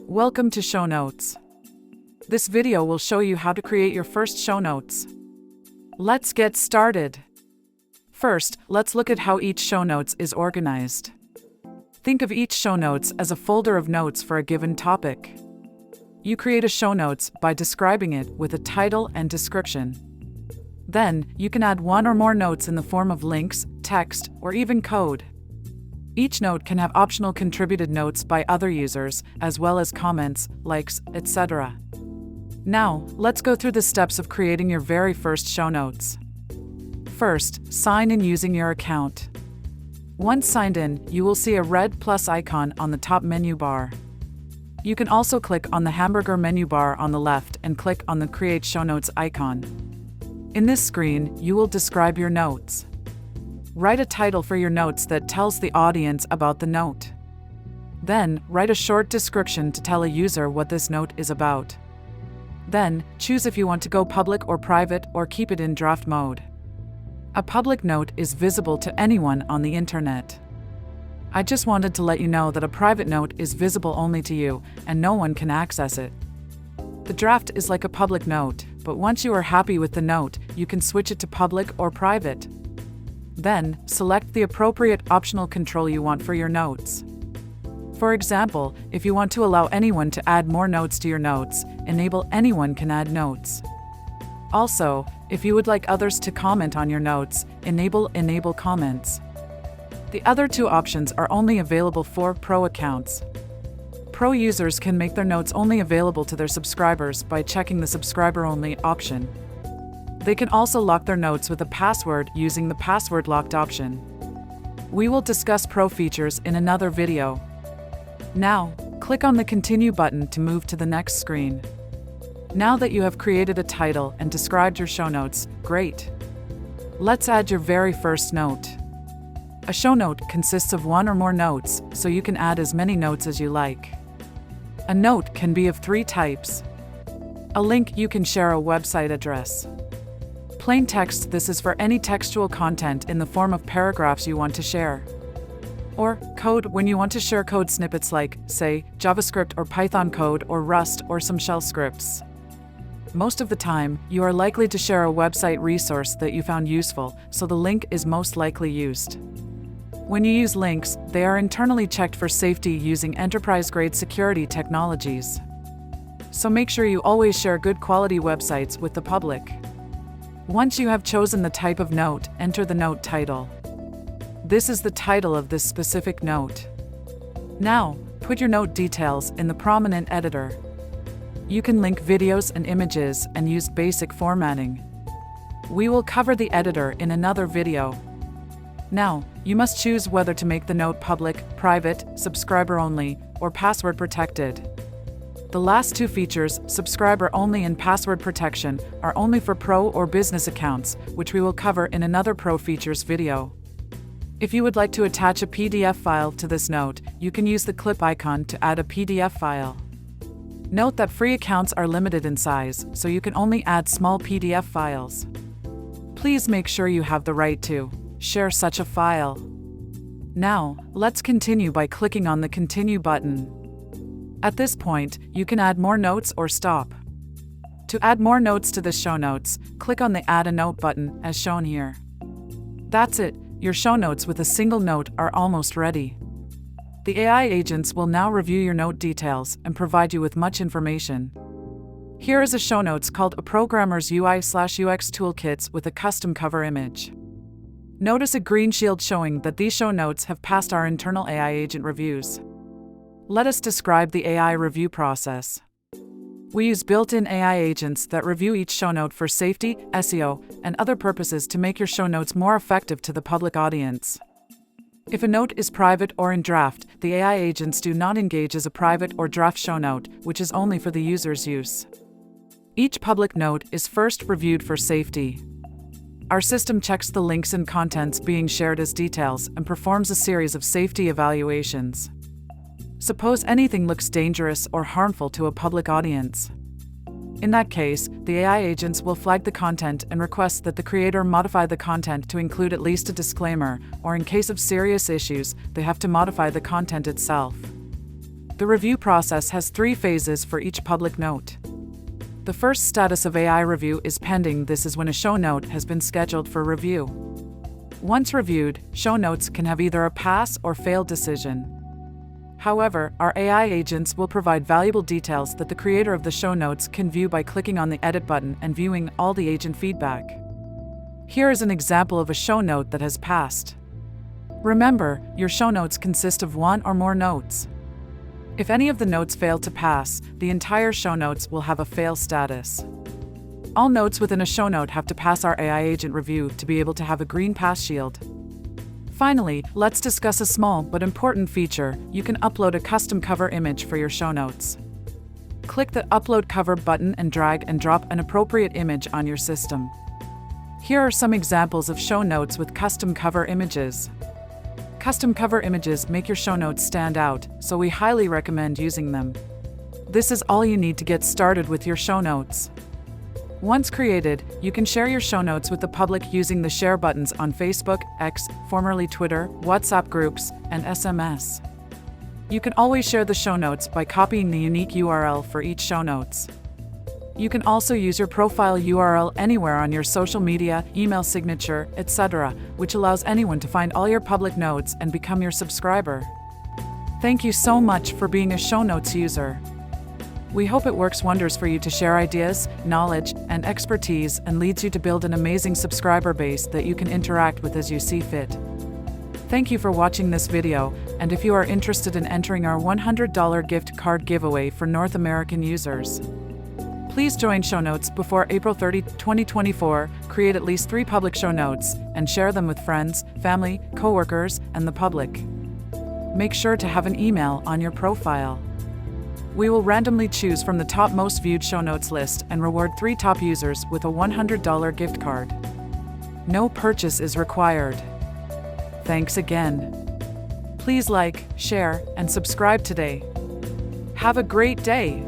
Welcome to ShowNotes. This video will show you how to create your first ShowNotes. Let's get started. First, let's look at how each ShowNotes is organized. Think of each ShowNotes as a folder of notes for a given topic. You create a ShowNotes by describing it with a title and description. Then, you can add one or more notes in the form of links, text, or even code. Each note can have optional contributed notes by other users, as well as comments, likes, etc. Now, let's go through the steps of creating your very first ShowNotes. First, sign in using your account. Once signed in, you will see a red plus icon on the top menu bar. You can also click on the hamburger menu bar on the left and click on the Create ShowNotes icon. In this screen, you will describe your notes. Write a title for your notes that tells the audience about the note. Then, write a short description to tell a user what this note is about. Then, choose if you want to go public or private or keep it in draft mode. A public note is visible to anyone on the internet. I just wanted to let you know that a private note is visible only to you, and no one can access it. The draft is like a public note, but once you are happy with the note, you can switch it to public or private. Then, select the appropriate optional control you want for your notes. For example, if you want to allow anyone to add more notes to your notes, enable Anyone can add notes. Also, if you would like others to comment on your notes, enable comments. The other two options are only available for Pro accounts. Pro users can make their notes only available to their subscribers by checking the subscriber only option. They can also lock their notes with a password using the password locked option. We will discuss Pro features in another video. Now, click on the Continue button to move to the next screen. Now that you have created a title and described your ShowNotes, great! Let's add your very first note. A ShowNote consists of one or more notes, so you can add as many notes as you like. A note can be of three types. A link, you can share a website address. Plain text, this is for any textual content in the form of paragraphs you want to share. Or code, when you want to share code snippets like, say, JavaScript or Python code or Rust or some shell scripts. Most of the time, you are likely to share a website resource that you found useful, so the link is most likely used. When you use links, they are internally checked for safety using enterprise-grade security technologies. So make sure you always share good quality websites with the public. Once you have chosen the type of note, enter the note title. This is the title of this specific note. Now, put your note details in the prominent editor. You can link videos and images and use basic formatting. We will cover the editor in another video. Now, you must choose whether to make the note public, private, subscriber only, or password protected. The last two features, subscriber only and password protection, are only for Pro or business accounts, which we will cover in another Pro features video. If you would like to attach a PDF file to this note, you can use the clip icon to add a PDF file. Note that free accounts are limited in size, so you can only add small PDF files. Please make sure you have the right to share such a file. Now, let's continue by clicking on the Continue button. At this point, you can add more notes or stop. To add more notes to the ShowNotes, click on the Add a Note button as shown here. That's it, your ShowNotes with a single note are almost ready. The AI agents will now review your note details and provide you with much information. Here is a ShowNotes called A Programmer's UI/UX Toolkits with a custom cover image. Notice a green shield showing that these ShowNotes have passed our internal AI agent reviews. Let us describe the AI review process. We use built-in AI agents that review each ShowNote for safety, SEO, and other purposes to make your ShowNotes more effective to the public audience. If a note is private or in draft, the AI agents do not engage as a private or draft ShowNote, which is only for the user's use. Each public note is first reviewed for safety. Our system checks the links and contents being shared as details and performs a series of safety evaluations. Suppose anything looks dangerous or harmful to a public audience. In that case, the AI agents will flag the content and request that the creator modify the content to include at least a disclaimer, or in case of serious issues, they have to modify the content itself. The review process has 3 phases for each public note. The first status of AI review is pending. This is when a show note has been scheduled for review. Once reviewed, show notes can have either a pass or fail decision. However, our AI agents will provide valuable details that the creator of the show notes can view by clicking on the edit button and viewing all the agent feedback. Here is an example of a show note that has passed. Remember, your show notes consist of 1 or more notes. If any of the notes fail to pass, the entire show notes will have a fail status. All notes within a show note have to pass our AI agent review to be able to have a green pass shield. Finally, let's discuss a small but important feature. You can upload a custom cover image for your show notes. Click the Upload Cover button and drag and drop an appropriate image on your system. Here are some examples of show notes with custom cover images. Custom cover images make your show notes stand out, so we highly recommend using them. This is all you need to get started with your show notes. Once created, you can share your show notes with the public using the share buttons on Facebook, X, formerly Twitter, WhatsApp groups, and SMS. You can always share the show notes by copying the unique URL for each show notes. You can also use your profile URL anywhere on your social media, email signature, etc., which allows anyone to find all your public notes and become your subscriber. Thank you so much for being a show notes user. We hope it works wonders for you to share ideas, knowledge, and expertise and leads you to build an amazing subscriber base that you can interact with as you see fit. Thank you for watching this video, and if you are interested in entering our $100 gift card giveaway for North American users, please join Show Notes before April 30, 2024, create at least 3 public show notes, and share them with friends, family, coworkers, and the public. Make sure to have an email on your profile. We will randomly choose from the top most viewed show notes list and reward 3 top users with a $100 gift card. No purchase is required. Thanks again. Please like, share, and subscribe today. Have a great day.